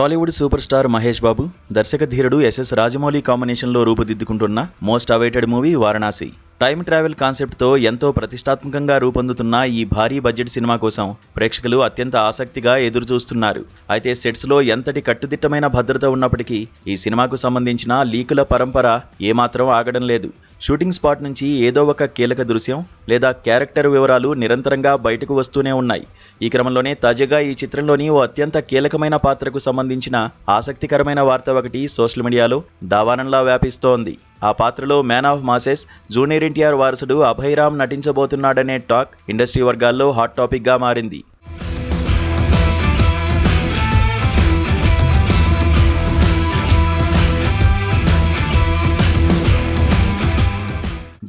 Tollywood super star Mahesh Babu, దర్శక ధీరుడు SS Rajamouli కాంబినేషన్లో రూపుదిద్దుకుంటున్న most awaited movie Varanasi. Time travel కాన్సెప్ట్తో ఎంతో ప్రతిష్టాత్మకంగా రూపొందుతున్న ఈ భారీ బడ్జెట్ సినిమా కోసం ప్రేక్షకులు అత్యంత ఆసక్తిగా ఎదురుచూస్తున్నారు. అయితే సెట్స్లో ఎంతటి కట్టుదిట్టమైన భద్రత ఉన్నప్పటికీ ఈ సినిమాకు సంబంధించిన లీకుల పరంపర ఏమాత్రం ఆగడం లేదు. షూటింగ్ స్పాట్ నుంచి ఏదో ఒక కీలక దృశ్యం లేదా క్యారెక్టర్ వివరాలు నిరంతరంగా బయటకు వస్తూనే ఉన్నాయి. ఈ క్రమంలోనే తాజాగా ఈ చిత్రంలోని ఓ అత్యంత కీలకమైన పాత్రకు సంబంధించిన ఆసక్తికరమైన వార్త ఒకటి సోషల్ మీడియాలో దావానంలా వ్యాపిస్తోంది. ఆ పాత్రలో man of masses junior NTR వారసుడు అభయ్ రామ్ నటించబోతున్నాడనే టాక్ ఇండస్ట్రీ వర్గాల్లో హాట్ టాపిక్గా మారింది.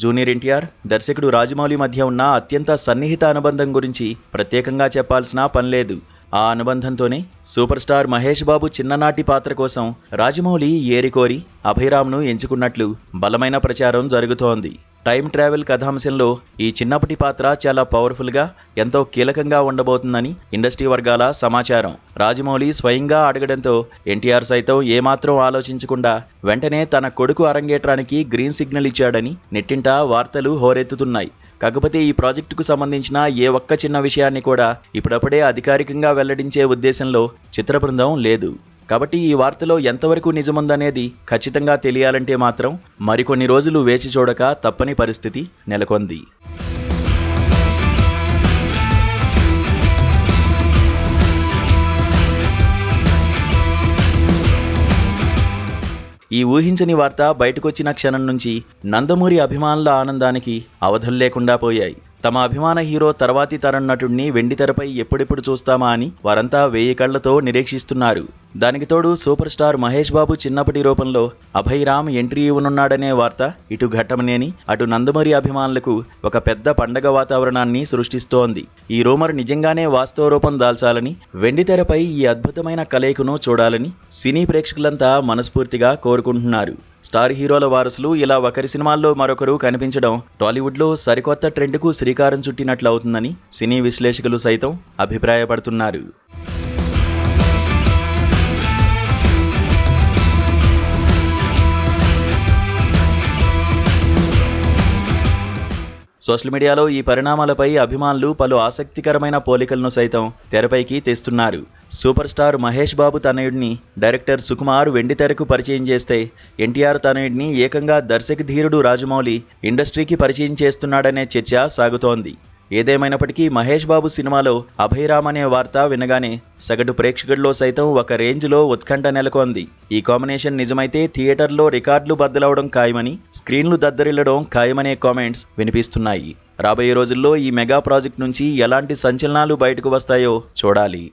జూనియర్ ఎన్టీఆర్, దర్శకుడు రాజమౌళి మధ్య ఉన్న అత్యంత సన్నిహిత అనుబంధం గురించి ప్రత్యేకంగా చెప్పాల్సిన పనిలేదు. ఆ అనుబంధంతోనే సూపర్ స్టార్ మహేష్ బాబు చిన్ననాటి పాత్ర కోసం రాజమౌళి ఏరికోరి అభయ్ రామ్ను ఎంచుకున్నట్లు బలమైన ప్రచారం జరుగుతోంది. టైమ్ ట్రావెల్ కథాంశంలో ఈ చిన్నప్పటి పాత్ర చాలా పవర్ఫుల్గా, ఎంతో కీలకంగా ఉండబోతుందని ఇండస్ట్రీ వర్గాల సమాచారం. రాజమౌళి స్వయంగా అడగడంతో ఎన్టీఆర్ సైతం ఏమాత్రం ఆలోచించకుండా వెంటనే తన కొడుకు అరంగేట్రానికి గ్రీన్ సిగ్నల్ ఇచ్చాడని నెట్టింట వార్తలు హోరెత్తుతున్నాయి. కాకపోతే ఈ ప్రాజెక్టుకు సంబంధించిన ఏ ఒక్క చిన్న విషయాన్ని కూడా ఇప్పుడప్పుడే అధికారికంగా వెల్లడించే ఉద్దేశంలో చిత్ర బృందం లేదు. కాబట్టి ఈ వార్తలో ఎంతవరకు నిజముందనేది ఖచ్చితంగా తెలియాలంటే మాత్రం మరికొన్ని రోజులు వేచి చూడక తప్పని పరిస్థితి నెలకొంది. ఈ ఊహించని వార్త బయటకొచ్చిన క్షణం నుంచి నందమూరి అభిమానుల ఆనందానికి అవధులు లేకుండా పోయాయి. తమ అభిమాన హీరో తర్వాతి తరం నటుడిని వెండితెరపై ఎప్పుడెప్పుడు చూస్తామా అని వారంతా వేయి కళ్లతో నిరీక్షిస్తున్నారు. దానికి తోడు సూపర్ స్టార్ మహేష్ బాబు చిన్నప్పటి రూపంలో అభయ్ రామ్ ఎంట్రీ ఇవ్వనున్నాడనే వార్త ఇటు ఘట్టమనేని అటు నందమూరి అభిమానులకు ఒక పెద్ద పండగ వాతావరణాన్ని సృష్టిస్తోంది. ఈ రూమర్ నిజంగానే వాస్తవ రూపం దాల్చాలని, వెండితెరపై ఈ అద్భుతమైన కలయికను చూడాలని సినీ ప్రేక్షకులంతా మనస్ఫూర్తిగా కోరుకుంటున్నారు. స్టార్ హీరోల వారసులు ఇలా ఒకరి సినిమాల్లో మరొకరు కనిపించడం టాలీవుడ్లో సరికొత్త ట్రెండ్కు శ్రీకారం చుట్టినట్లు అవుతుందని సినీ విశ్లేషకులు సైతం అభిప్రాయపడుతున్నారు. సోషల్ మీడియాలో ఈ పరిణామాలపై అభిమానులు పలు ఆసక్తికరమైన పోలికలను సైతం తెరపైకి తెస్తున్నారు. సూపర్ స్టార్ మహేష్ బాబు తనయుడిని డైరెక్టర్ సుకుమార్ వెండితెరకు పరిచయం చేస్తే, ఎన్టీఆర్ తనయుడిని ఏకంగా దర్శక ధీరుడు రాజమౌళి ఇండస్ట్రీకి పరిచయం చేస్తున్నాడనే చర్చ సాగుతోంది. ఏదేమైనప్పటికీ మహేష్ బాబు సినిమాలో అభయ్ రామ్ అనే వార్త వినగానే సగటు ప్రేక్షకుల్లో సైతం ఒక రేంజ్లో ఉత్కంఠ నెలకొంది. ఈ కాంబినేషన్ నిజమైతే థియేటర్లో రికార్డులు బద్దలవడం ఖాయమని, స్క్రీన్లు దద్దరిల్లడం ఖాయమనే కామెంట్స్ వినిపిస్తున్నాయి. రాబోయే రోజుల్లో ఈ మెగా ప్రాజెక్ట్ నుంచి ఎలాంటి సంచలనాలు బయటకు వస్తాయో చూడాలి.